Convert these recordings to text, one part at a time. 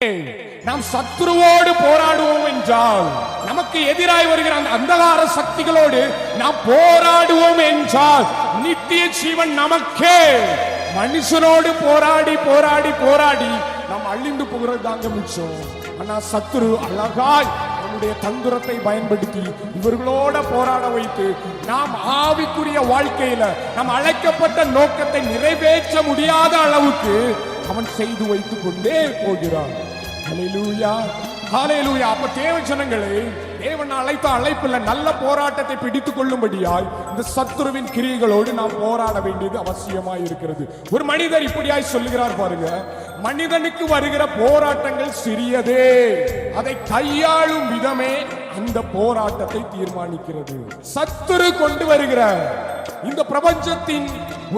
நாம் சத்துருவோடு போராடுவோம் என்றால், நமக்கு எதிராய் வருகிற அந்த அந்தகார சக்திகளோடு நாம் போராடுவோம் என்றால், நித்திய ஜீவன் நமக்கே. மனுஷனோடு போராடி போராடி போராடி நாம் அழிந்து போகிறது தாங்க மிச்சம். ஆனா சத்துரு அழகாய் நம்முடைய தந்திரத்தை பயன்படுத்தி இவர்களோட போராட வைத்து நாம் ஆவிக்குரிய வாழ்க்கையில நாம் அழைக்கப்பட்ட நோக்கத்தை நிறைவேற்ற முடியாத அளவுக்கு அவன் செய்து வைத்துக் கொண்டே போகிறான். ஹல்லேலூயா, ஹல்லேலூயா. அப்ப தேவ ஜனங்களே, தேவன் அழைத்த அழைப்புல நல்ல போராட்டத்தை பிடித்துக் கொள்ளும்படியாய் இந்த சத்துருவின் கிரியைகளோடு நாம் போராட வேண்டியது அவசியமாய் இருக்கிறது. ஒரு மனிதர் இப்படியாய் சொல்லுகிறார் பாருங்க, மனிதனுக்கு வருகிற போராட்டங்கள் சிறியதே, அதை கையாளும் விதமே அந்த போராட்டத்தை தீர்மானிக்கிறது. சத்துரு கொண்டு வருகிற இந்த பிரபஞ்சத்தின்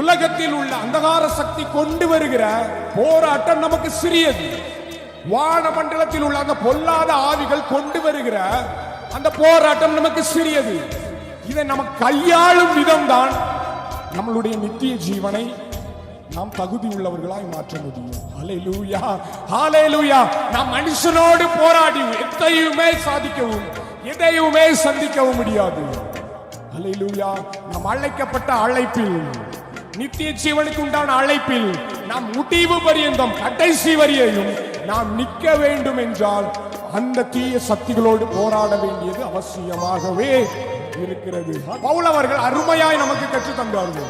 உலகத்தில் உள்ள அந்தகார சக்தி கொண்டு வருகிற போராட்டம் நமக்கு சிறியது. வான மண்டலத்தில் உள்ள அந்த பொல்லாத ஆவிகள் கொண்டு வருகிற அந்த போராட்டம் நமக்கு சிறியது. இதை நம்ம கையாளும் விதம் தான் நம்மளுடைய நித்திய ஜீவனை நாம் தகுதி உள்ளவர்களாய் மாற்ற முடியும். ஹல்லேலூயா, ஹல்லேலூயா. நாம் மனுஷனோடு போராடி எதையுமே சாதிக்கவும் எதையுமே சந்திக்கவும் முடியாது. ஹல்லேலூயா. நாம் அழைக்கப்பட்ட அழைப்பில், நித்திய ஜீவனுக்கு உண்டான அழைப்பில் நாம் முடிவு பரியந்தம் கடைசி வரியையும் நாம் நிற்க வேண்டும் என்றால் அந்த தீய சக்திகளோடு போராட வேண்டியது அவசியமாகவே இருக்கிறது. பவுல் அவர்கள் அருமையாய் நமக்கு கற்றுத் தந்தார்கள்.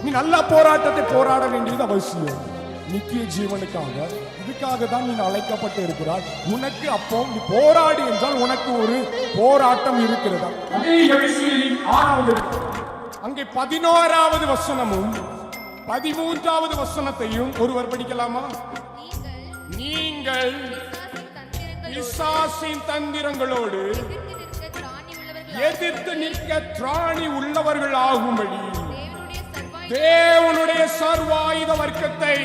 நீ நல்ல போராட்டத்தை போராட வேண்டியது அவசியம். நித்திய ஜீவனுக்காக, இதுக்காக தான் நீ அழைக்கப்பட்டு இருக்கிறாய். உனக்கு அப்போ நீ போராடி என்றால் உனக்கு ஒரு போராட்டம் இருக்கிறதா? அங்கே 11வது வசனமும் 13வது வசனத்தையும் ஒருவர் படிக்கலாமா? நீங்கள் பிசாசின் தந்திரங்களோடு எதிர்த்து நிற்க திராணி உள்ளவர்கள் ஆகும்படி தேவனுடைய சர்வாயுத வர்க்கத்தை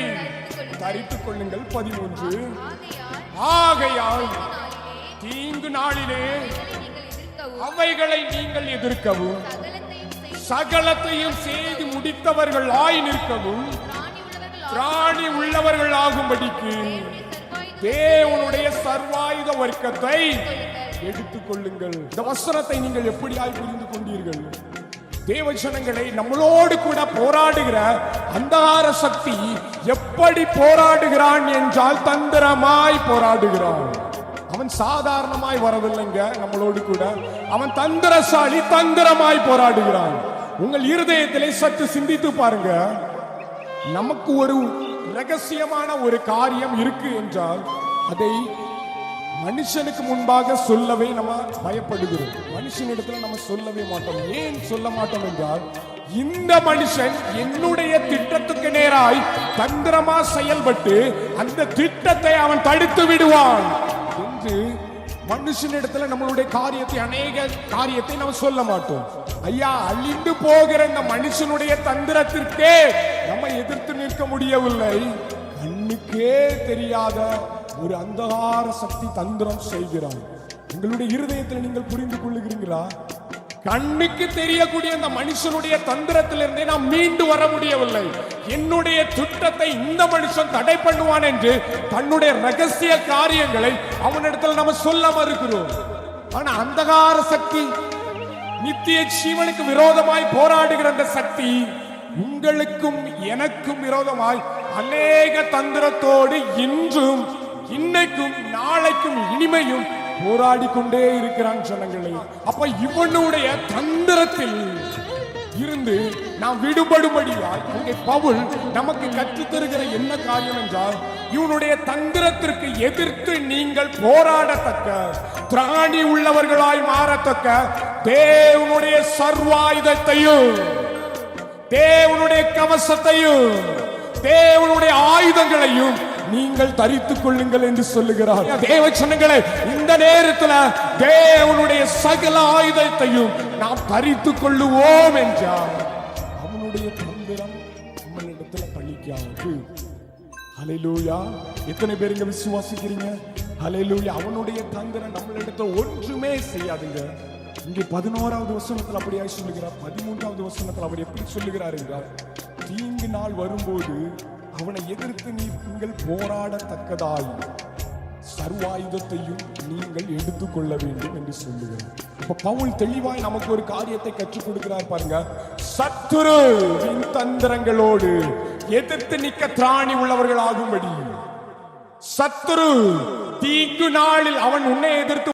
தரித்துக் கொள்ளுங்கள். 13 ஆகையால் தீங்கு நாளிலே அவைகளை நீங்கள் எதிர்க்கவும் சகலத்தையும் செய்து முடித்தவர்கள் ஆய் நிற்கவும் திராணி உள்ளவர்கள் ஆகும்படிக்கு தேவனுடைய சர்வாயுத வர்க்கத்தை எடுத்துக் கொள்ளுங்கள். இந்த வசனத்தை நீங்கள் எப்படியாய் புரிந்து கொண்டீர்கள்? தேவ ஜனங்களை, நம்மளோடு கூட போராடுகிற அந்தகார சக்தி எப்படி போராடுகிறான் என்றால் தந்திரமாய் போராடுகிறான். அவன் சாதாரணமாய் வரவில்லைங்க நம்மளோடு கூட. அவன் தந்திரசாலி, தந்திரமாய் போராடுகிறான். உங்கள் இருதயத்திலே சற்று சிந்தித்து பாருங்க. நமக்கு ஒரு ரகசியமான ஒரு காரியம் இருக்கு என்றால் அதை மனுஷனுக்கு முன்பாக சொல்லவே நம்ம பயப்படுகிறோம். மனுஷனிடத்துல நம்ம சொல்லவே மாட்டோம். ஏன் சொல்ல மாட்டோம் என்றால், இந்த மனுஷன் என்னுடைய திட்டத்துக்கு நேராய் தந்திரமா செயல்பட்டு அந்த திட்டத்தை அவன் தடுத்து விடுவான் என்று மனுஷனிடத்துல நம்மளுடைய காரியத்தை, அநேக காரியத்தை நம்ம சொல்ல மாட்டோம். ஐயா, அழிந்து போகிற இந்த மனுஷனுடைய தந்திரத்திற்கே நம்ம எதிர்த்து நிற்க முடியவில்லை. கண்ணுக்கே தெரியாத ஒரு அந்தகார சக்தி தந்திரம் செய்கிறான். உங்களுடைய இருதயத்தில் நீங்கள் புரிந்து கொள்ளுகிறீங்களா? கண்ணுக்கு தெரியக்கூடிய அந்த மனுஷனுடைய தந்திரத்திலிருந்தே நாம் மீண்டு வர முடியவில்லை. என்னுடைய திட்டத்தை இந்த மனுஷன் தடை பண்ணுவான் என்று தன்னுடைய ரகசிய காரியங்களை அவனிடத்தில் நம்ம சொல்ல மறுக்கிறோம். ஆனா அந்தகார சக்தி, நித்திய ஜீவனுக்கு விரோதமாய் போராடுகிற அந்த சக்தி உங்களுக்கும் எனக்கும் விரோதமாய் அநேக தந்திரத்தோடு இன்றும் இன்னைக்கும் நாளைக்கும் இனிமையும் போராடி கொண்டே இருக்கிறான் ஜனங்களே. அப்ப இவனுடைய தந்திரத்தில் இருந்து நாம் விடுபடும்படியாய் அங்கே பவுல் நமக்கு கற்றுத் தருகிற என்ன காரியம் என்றால், இவனுடைய தந்திரத்திற்கு எதிர்த்து நீங்கள் போராடத்தக்க, திராணி உள்ளவர்களாய் மாறத்தக்க தேவனுடைய சர்வாயுதத்தையும் தேவனுடைய கவசத்தையும் தேவனுடைய ஆயுதங்களையும் நீங்கள் தரித்துக் கொள்ளுங்கள் என்று சொல்லுகிறார். தேவ ஜனங்களே, இந்த நேரத்தில் தேவனுடைய சகல ஆயுதத்தையும் நாம் தரித்துக் கொள்ளுவோம் என்றால் அவனுடைய தந்திரம் நம்மளிடத்தில் பழிக்காது. ஹல்லேலூயா. எத்தனை பேருங்க விசுவாசிக்கிறீங்க? ஹல்லேலூயா. அவனுடைய தந்திரம் நம்மளிடத்தில் ஒன்றுமே செய்யாதுங்க. இங்கே 11வது வசனத்தில் அப்படியாய் சொல்லுகிறார். 13வது வசனத்தில் அவர் எப்படி சொல்லுகிறார் என்றால், தீங்கு நாள் வரும்போது அவனை எதிர்த்து நீங்கள் போராடத்தக்கதாய் சர்வாயுதத்தையும் நீங்கள் எடுத்துக்கொள்ள வேண்டும் என்று சொல்லுகிறார். இப்ப பவுல் தெளிவாய் நமக்கு ஒரு காரியத்தை கற்றுக் கொடுக்கிறார் பாருங்க. சத்துருவின் தந்திரங்களோடு எதிர்த்து நிற்க திராணி உள்ளவர்கள் ஆகும்படி, சத்துரு தீங்கு நாளில் அவன் உன்னை எதிர்த்து